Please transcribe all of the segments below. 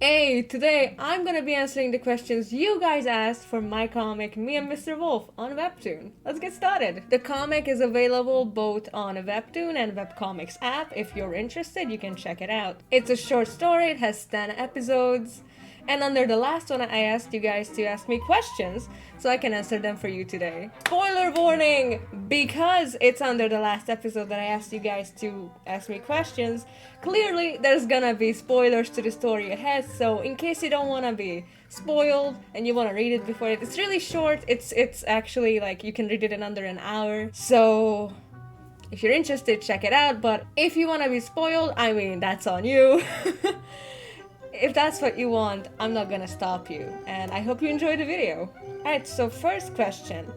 Hey, today I'm gonna be answering the questions you guys asked for my comic, Me and Mr.Wolf, on Webtoon. Let's get started. The comic is available both on a Webtoon and webcomics app. If you're interested, you can check it out. It's a short story, it has 10 episodes. And under the last one, I asked you guys to ask me questions so I can answer them for you today. Spoiler warning! Because it's under the last episode that I asked you guys to ask me questions, clearly there's gonna be spoilers to the story ahead, so in case you don't wanna be spoiled and you wanna read it before it's really short, it's actually like you can read it in under an hour. So if you're interested, check it out, but if you wanna be spoiled, I mean, that's on you. If that's what you want, I'm not gonna stop you, and I hope you enjoy the video. Alright, so first question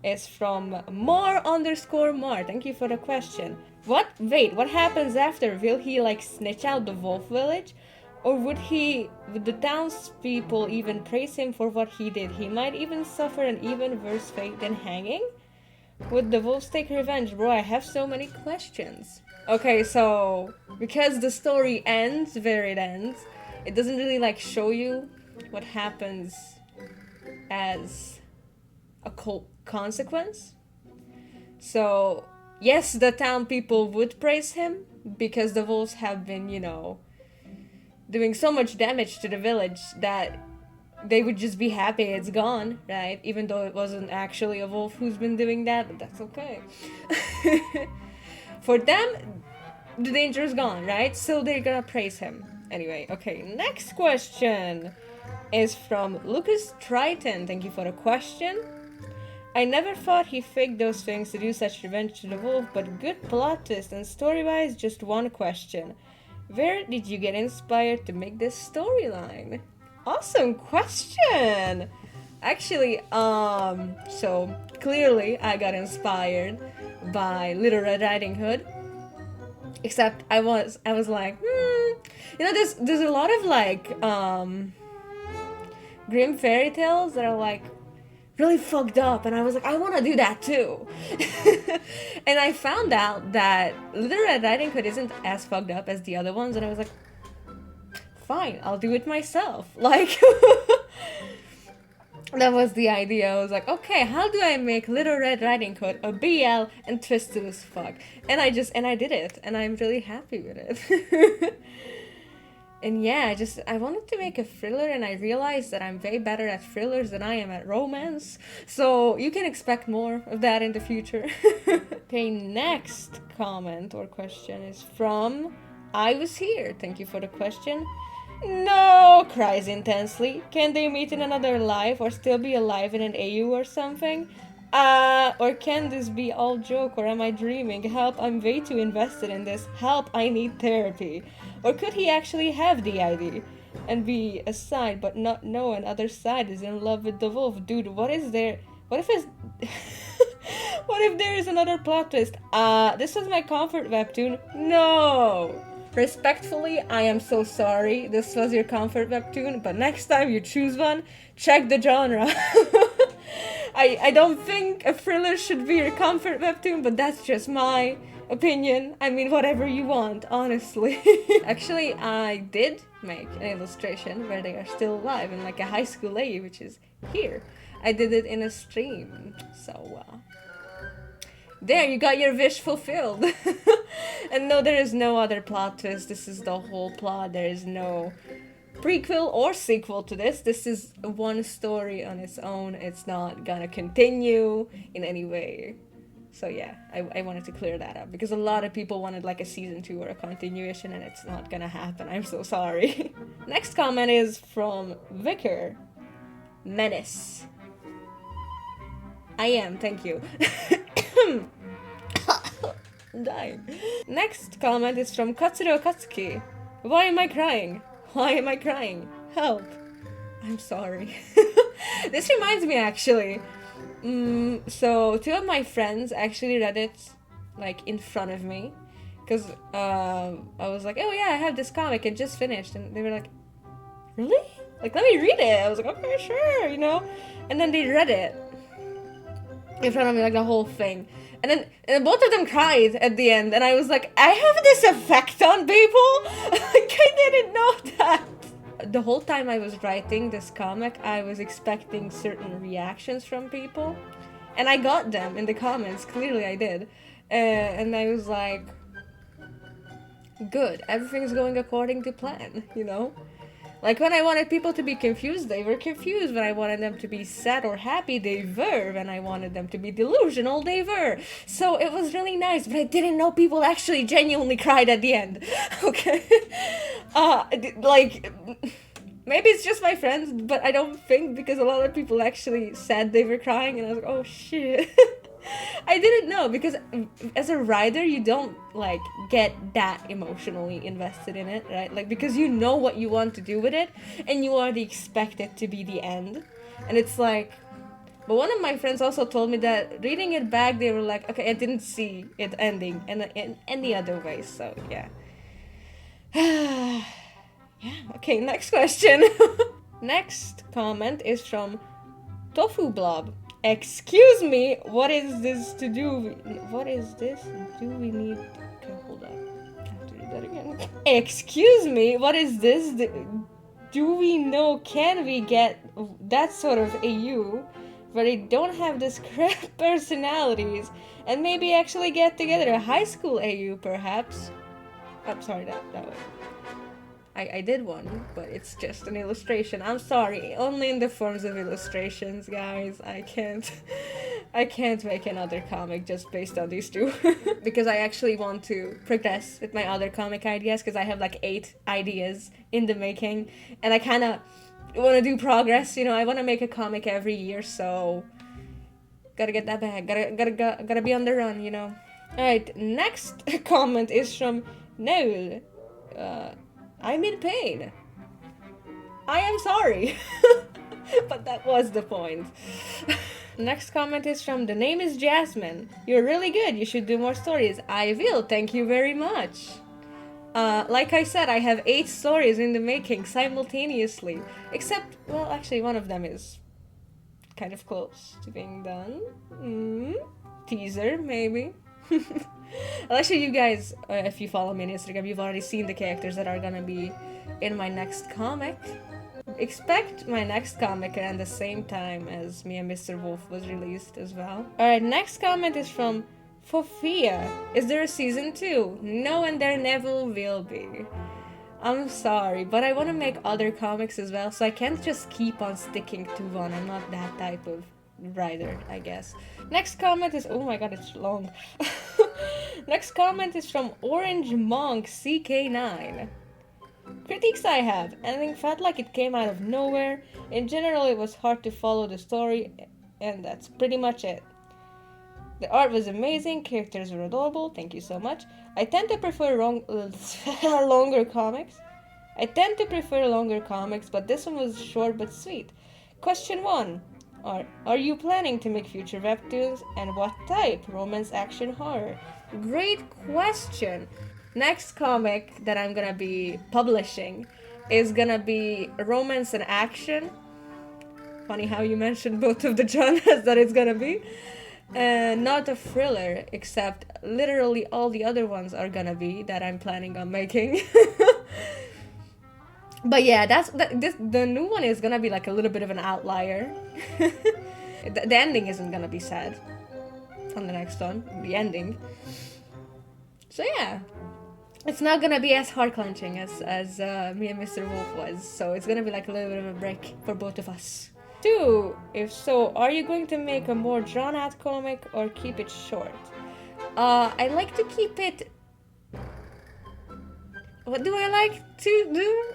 is from more_more. Thank you for the question. What happens after? Will he like snitch out the wolf village? Or would the townspeople even praise him for what he did? He might even suffer an even worse fate than hanging? Would the wolves take revenge? Bro, I have so many questions. Okay, so because the story ends where it ends, it doesn't really like show you what happens as a consequence. So yes, the town people would praise him because the wolves have been, doing so much damage to the village that they would just be happy it's gone, right? Even though it wasn't actually a wolf who's been doing that, but that's okay. For them, the danger is gone, right? So they're gonna praise him. Anyway, okay, next question is from Lucas Triton. Thank you for the question. I never thought he faked those things to do such revenge to the wolf, but good plot twist, and story-wise, just one question. Where did you get inspired to make this storyline? Awesome question! Actually, so clearly I got inspired by Little Red Riding Hood. Except I was like, there's a lot of like grim fairy tales that are like really fucked up, and I was like, I want to do that too. And I found out that Little Red Riding Hood isn't as fucked up as the other ones, and I was like, fine, I'll do it myself. Like, that was the idea. I was like, okay, how do I make Little Red Riding Hood a BL and twisted as fuck? And I did it, and I'm really happy with it. And yeah, I wanted to make a thriller, and I realized that I'm way better at thrillers than I am at romance. So you can expect more of that in the future. Okay, next comment or question is from I Was Here. Thank you for the question. No, cries intensely. Can they meet in another life or still be alive in an AU or something? Or can this be all joke, or am I dreaming? Help, I'm way too invested in this. Help, I need therapy. Or could he actually have the ID and be a side but not know another side is in love with the wolf? Dude, what if what if there is another plot twist? This was my comfort webtoon. No! Respectfully, I am so sorry this was your comfort webtoon, but next time you choose one, check the genre. I don't think a thriller should be your comfort webtoon, but that's just my opinion. I mean, whatever you want, honestly. Actually, I did make an illustration where they are still alive in like a high school AU, which is here. I did it in a stream, so there, you got your wish fulfilled. And no, there is no other plot twist. This is the whole plot. There is no prequel or sequel to this. This is one story on its own. It's not gonna continue in any way. So yeah, I wanted to clear that up because a lot of people wanted like a season 2 or a continuation, and it's not gonna happen. I'm so sorry. Next comment is from Vicar Menace. I am, thank you. I'm dying. Next comment is from Katsuro Katsuki. Why am I crying? Why am I crying? Help. I'm sorry. This reminds me actually. So 2 of my friends actually read it like in front of me. Because I was like, oh yeah, I have this comic, it just finished. And they were like, really? Like, let me read it. I was like, okay, sure, And then they read it in front of me, like the whole thing. And then both of them cried at the end, and I was like, I have this effect on people? Like, I didn't know that. the whole time I was writing this comic, I was expecting certain reactions from people. And I got them in the comments, clearly I did. And I was like, good, everything's going according to plan, you know? Like, when I wanted people to be confused, they were confused. When I wanted them to be sad or happy, they were. When I wanted them to be delusional, they were. So it was really nice, but I didn't know people actually genuinely cried at the end. Okay? Like, maybe it's just my friends, but I don't think, because a lot of people actually said they were crying, and I was like, oh shit. I didn't know, because as a writer, you don't, like, get that emotionally invested in it, right? Like, because you know what you want to do with it, and you already expect it to be the end. And it's like... But one of my friends also told me that reading it back, they were like, okay, I didn't see it ending in any other way, so yeah. Yeah, okay, next question. Next comment is from Tofu Blob. Excuse me, what is this to do? What is this? Do we need... Okay, hold on. I have to read that again. Excuse me, what is this? Do we know, can we get that sort of AU where they don't have this crap personalities and maybe actually get together a high school AU perhaps? I'm sorry, that way. I did one, but it's just an illustration. I'm sorry, only in the forms of illustrations, guys. I can't make another comic just based on these two. Because I actually want to progress with my other comic ideas, because I have like 8 ideas in the making, and I kind of want to do progress, you know. I want to make a comic every year, so gotta get that bag. Gotta be on the run, you know. Alright, next comment is from Noel. I'm in pain. I am sorry. But that was the point. Next comment is from The Name is Jasmine. You're really good. You should do more stories. I will. Thank you very much. Like I said, I have 8 stories in the making simultaneously. Except, well, actually one of them is kind of close to being done. Teaser, maybe. Well, actually, you guys, if you follow me on Instagram, you've already seen the characters that are gonna be in my next comic. Expect my next comic around the same time as me and Mr. Wolf was released as well. Alright, next comment is from Fofia. Is there a season 2? No, and there never will be. I'm sorry, but I want to make other comics as well, so I can't just keep on sticking to one. I'm not that type of writer, I guess. Next comment is... Oh my god, it's long. Next comment is from Orange Monk CK9. Critiques I have. Ending felt like it came out of nowhere. In general, it was hard to follow the story, and that's pretty much it. The art was amazing, characters were adorable, thank you so much. I tend to prefer longer comics. But this one was short but sweet. Question 1. Are you planning to make future webtoons, and what type? Romance, action, horror? Great question. Next comic that I'm gonna be publishing is gonna be romance and action. Funny how you mentioned both of the genres that it's gonna be. Not a thriller, except literally all the other ones are gonna be that I'm planning on making. But yeah, the new one is gonna be like a little bit of an outlier. The ending isn't gonna be sad on the next one, the ending. So yeah, it's not gonna be as heart-clenching as me and Mr. Wolf was, so it's gonna be like a little bit of a break for both of us. 2. If so, are you going to make a more drawn-out comic or keep it short? I like to keep it... What do I like to do?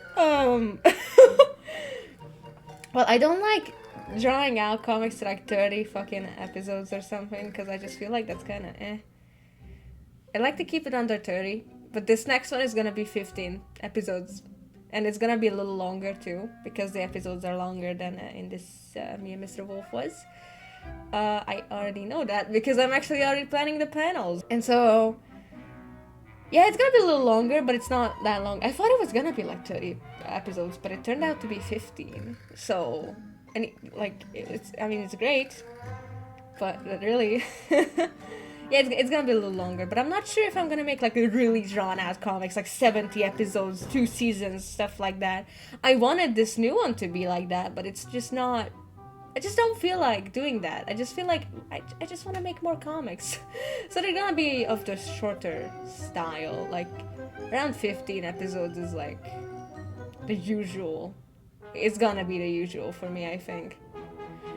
Well, I don't like drawing out comics to like 30 fucking episodes or something, because I just feel like that's kind of eh. I like to keep it under 30, but this next one is gonna be 15 episodes. And it's gonna be a little longer too, because the episodes are longer than in this me and Mr. Wolf was. I already know that, because I'm actually already planning the panels. And so... yeah, it's gonna be a little longer, but it's not that long. I thought it was gonna be like 30 episodes, but it turned out to be 15. So... and it's great. But really... Yeah, it's gonna be a little longer, but I'm not sure if I'm gonna make like a really drawn out comics, like 70 episodes, 2 seasons, stuff like that. I wanted this new one to be like that, but it's just not. I just don't feel like doing that. I just feel like I just want to make more comics. So they're gonna be of the shorter style, like around 15 episodes is like the usual. It's gonna be the usual for me, I think.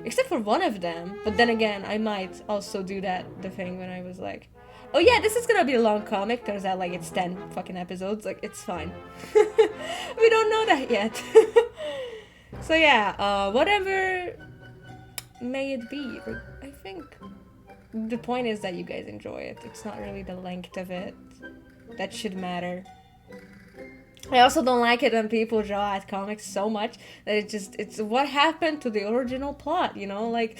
Except for one of them, but then again, I might also do the thing when I was like, oh yeah, this is gonna be a long comic, turns out like it's 10 fucking episodes, like it's fine. We don't know that yet. So yeah, whatever may it be, I think the point is that you guys enjoy it. It's not really the length of it that should matter. I also don't like it when people draw at comics so much that it's what happened to the original plot, you know? Like,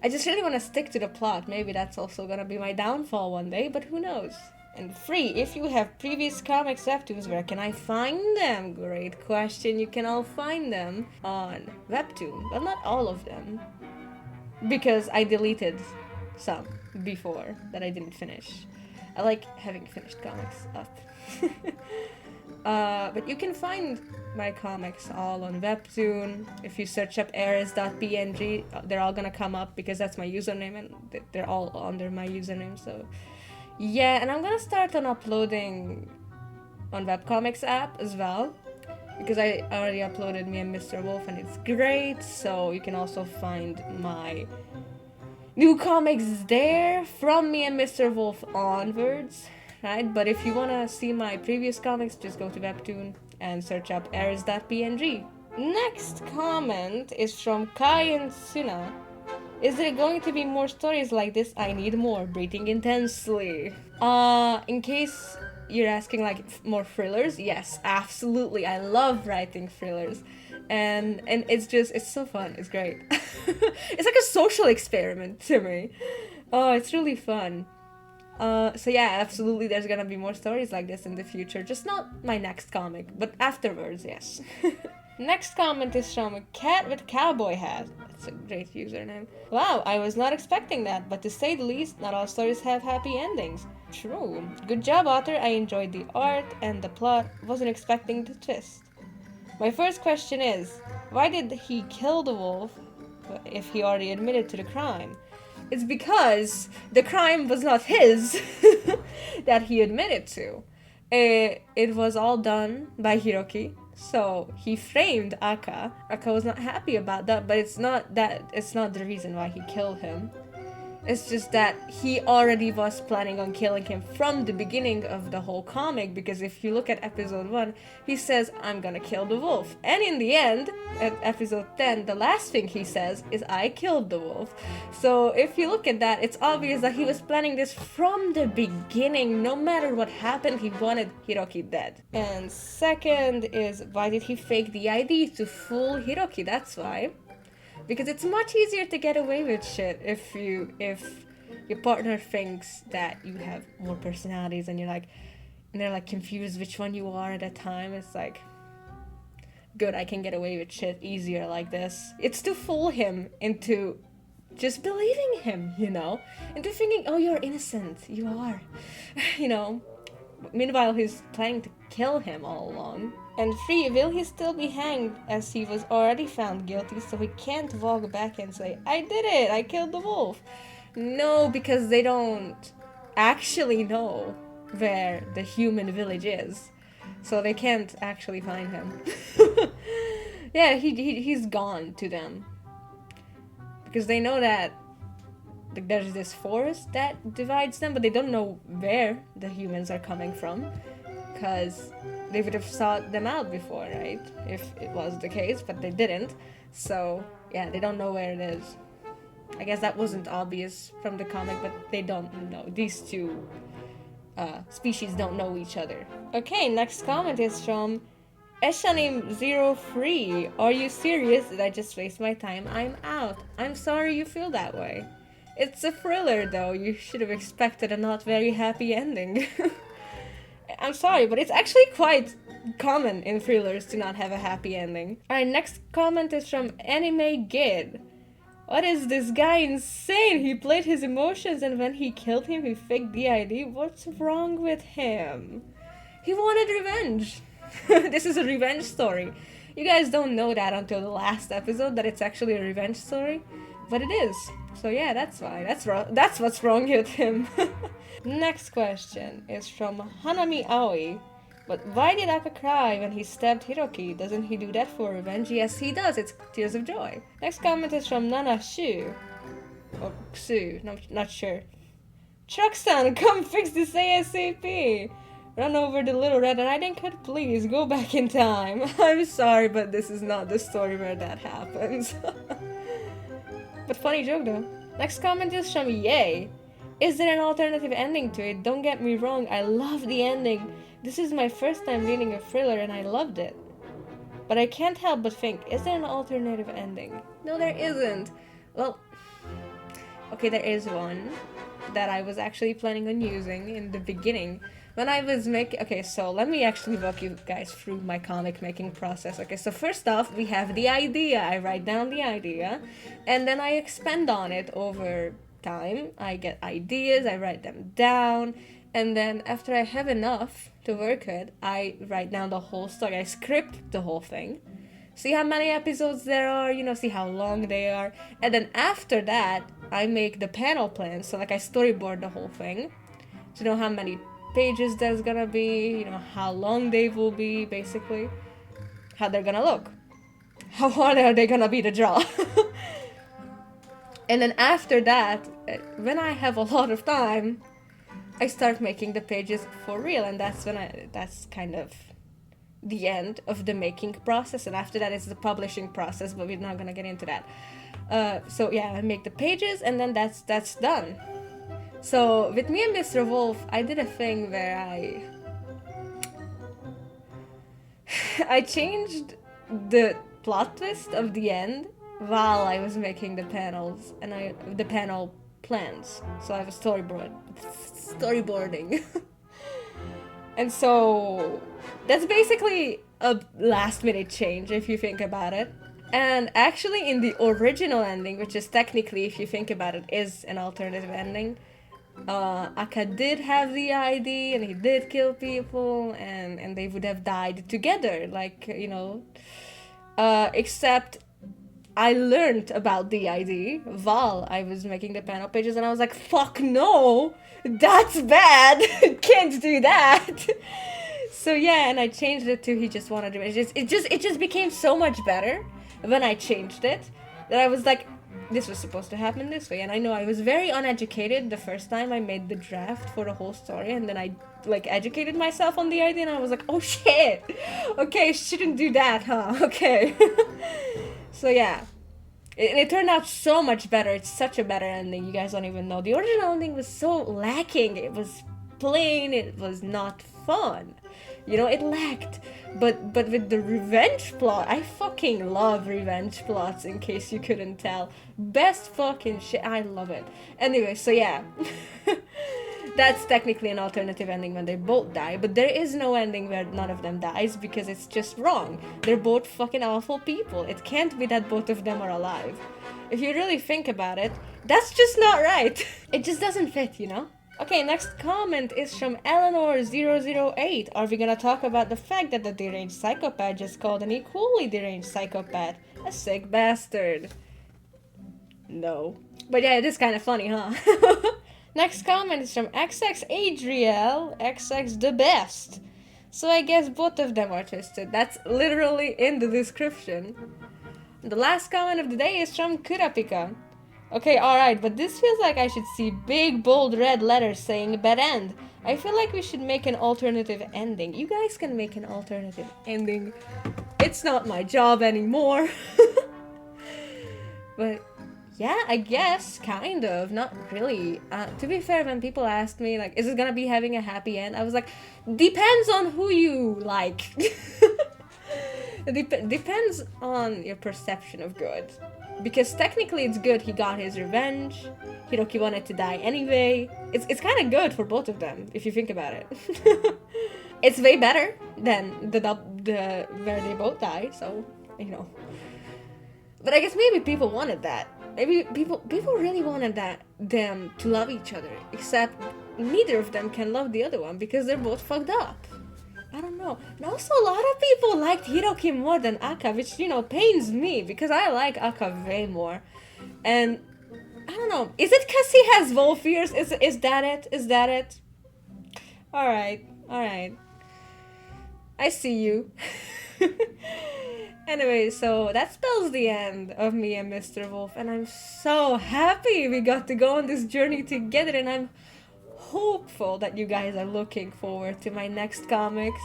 I just really want to stick to the plot. Maybe that's also gonna be my downfall one day, but who knows? And free, if you have previous comics webtoons, where can I find them? Great question. You can all find them on Webtoon, but not all of them, because I deleted some before that I didn't finish. I like having finished comics up. But you can find my comics all on Webtoon. If you search up ares.png, they're all gonna come up because that's my username and they're all under my username. So yeah, and I'm gonna start on uploading on Webcomics app as well, because I already uploaded me and Mr. Wolf and it's great. So you can also find my new comics there from me and Mr. Wolf onwards. Right? But if you want to see my previous comics, just go to Webtoon and search up ares.png. Next comment is from Kai and Suna. Is there going to be more stories like this? I need more. Breathing intensely. In case you're asking like more thrillers, yes, absolutely. I love writing thrillers. And it's so fun. It's great. It's like a social experiment to me. Oh, it's really fun. So yeah, absolutely, there's gonna be more stories like this in the future. Just not my next comic, but afterwards, yes. Next comment is from a cat with cowboy hat. That's a great username. Wow, I was not expecting that, but to say the least, not all stories have happy endings. True. Good job, author. I enjoyed the art and the plot. Wasn't expecting the twist. My first question is, why did he kill the wolf if he already admitted to the crime? It's because the crime was not his that he admitted to. It was all done by Hiroki. So he framed Aka. Aka was not happy about that, but it's not the reason why he killed him. It's just that he already was planning on killing him from the beginning of the whole comic, because if you look at episode 1, he says, I'm gonna kill the wolf. And in the end, at episode 10, the last thing he says is, I killed the wolf. So if you look at that, it's obvious that he was planning this from the beginning. No matter what happened, he wanted Hiroki dead. And second is, why did he fake the ID? To fool Hiroki, that's why. Because it's much easier to get away with shit if your partner thinks that you have more personalities and they're like confused which one you are at a time. It's like, good, I can get away with shit easier like this. It's to fool him into just believing him, you know? Into thinking, oh, you're innocent. You are. You know? Meanwhile, he's planning to kill him all along. And 3, will he still be hanged, as he was already found guilty, so he can't walk back and say, I did it, I killed the wolf? No, because they don't actually know where the human village is, so they can't actually find him. Yeah, he's gone to them. Because they know that there's this forest that divides them, but they don't know where the humans are coming from, because they would have sought them out before, right? If it was the case, but they didn't. So, yeah, they don't know where it is. I guess that wasn't obvious from the comic, but they don't know. These two species don't know each other. Okay, next comment is from Eshanim03. Are you serious? Did I just waste my time? I'm out. I'm sorry you feel that way. It's a thriller, though. You should have expected a not very happy ending. I'm sorry, but it's actually quite common in thrillers to not have a happy ending. Alright, next comment is from Anime Gid. What is this guy insane? He played his emotions and when he killed him, he faked the ID. What's wrong with him? He wanted revenge. This is a revenge story. You guys don't know that until the last episode, that it's actually a revenge story. But it is. So yeah, that's why. That's what's wrong with him. Next question is from Hanami Aoi. But why did Aka cry when he stabbed Hiroki? Doesn't he do that for revenge? Yes, he does. It's tears of joy. Next comment is from Nana Shu. Or Xu, not sure. Truck-san, come fix this ASAP! Run over the Little Red Riding Hood, please. Go back in time. I'm sorry, but this is not the story where that happens. But funny joke though. Next comment is from Yay. Is there an alternative ending to it? Don't get me wrong, I love the ending. This is my first time reading a thriller and I loved it. But I can't help but think, is there an alternative ending? No, there isn't. Well, okay, there is one that I was actually planning on using in the beginning. When I was making... Okay, so let me actually walk you guys through my comic making process. Okay, so first off, we have the idea. I write down the idea, and then I expand on it over time. I get ideas, I write them down, and then after I have enough to work with, I write down the whole story. I script the whole thing. See how many episodes there are, you know, see how long they are. And then after that, I make the panel plans. So like I storyboard the whole thing to know how many pages there's gonna be, you know, how long they will be, basically. How they're gonna look. How hard are they gonna be to draw. And then after that, when I have a lot of time, I start making the pages for real, and that's kind of the end of the making process, and after that it's the publishing process, but we're not gonna get into that. So yeah, I make the pages, and then that's done. So with me and Mr. Wolf, I did a thing where I changed the plot twist of the end while I was making the panels and the panel plans. So I was storyboarding. And so that's basically a last minute change if you think about it. And actually in the original ending, which is technically, if you think about it, is an alternative ending, Aka did have the ID and he did kill people and they would have died together, like, you know, except I learned about the ID while I was making the panel pages, and I was like, fuck no, that's bad, can't do that. So yeah, and I changed it to he just wanted revenge. It just became so much better when I changed it that I was like, this was supposed to happen this way. And I know I was very uneducated the first time I made the draft for the whole story, and then I like educated myself on the idea, and I was like, oh shit, okay, shouldn't do that, huh? Okay. So yeah, it turned out so much better. It's such a better ending, you guys don't even know. The original ending was so lacking. It was plain, it was not fun. You know, it lacked. But with the revenge plot, I fucking love revenge plots, in case you couldn't tell. Best fucking shit, I love it. Anyway, so yeah. That's technically an alternative ending when they both die, but there is no ending where none of them dies because it's just wrong. They're both fucking awful people. It can't be that both of them are alive. If you really think about it, that's just not right. It just doesn't fit, you know? Okay, next comment is from Eleanor008. Are we gonna talk about the fact that the deranged psychopath just called an equally deranged psychopath a sick bastard? No. But yeah, it is kind of funny, huh? Next comment is from XX Adriel, XX the best. So I guess both of them are twisted. That's literally in the description. The last comment of the day is from Kurapika. Okay, alright, but this feels like I should see big, bold red letters saying bad end. I feel like we should make an alternative ending. You guys can make an alternative ending. It's not my job anymore. But yeah, I guess, kind of, not really. To be fair, when people asked me, like, is it gonna be having a happy end? I was like, depends on who you like. Depends on your perception of good. Because technically it's good he got his revenge, Hiroki wanted to die anyway. It's kind of good for both of them, if you think about it. It's way better than the where they both die, so, you know. But I guess maybe people wanted that. maybe people really wanted them to love each other, except neither of them can love the other one because they're both fucked up. I don't know. And also, a lot of people liked Hiroki more than Aka, which, pains me because I like Aka way more. And I don't know. Is it because he has wolf ears? Is that it? Is that it? Alright. I see you. Anyway, so that spells the end of me and Mr. Wolf, and I'm so happy we got to go on this journey together, and I'm hopeful that you guys are looking forward to my next comics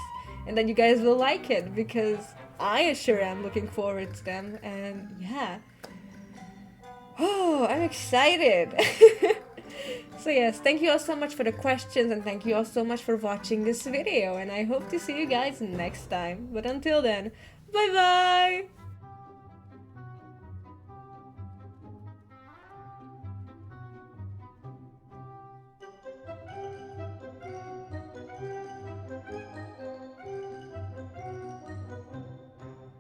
and that you guys will like it, because I sure am looking forward to them. And yeah, I'm excited. So yes, thank you all so much for the questions, and thank you all so much for watching this video, and I hope to see you guys next time. But until then, bye bye.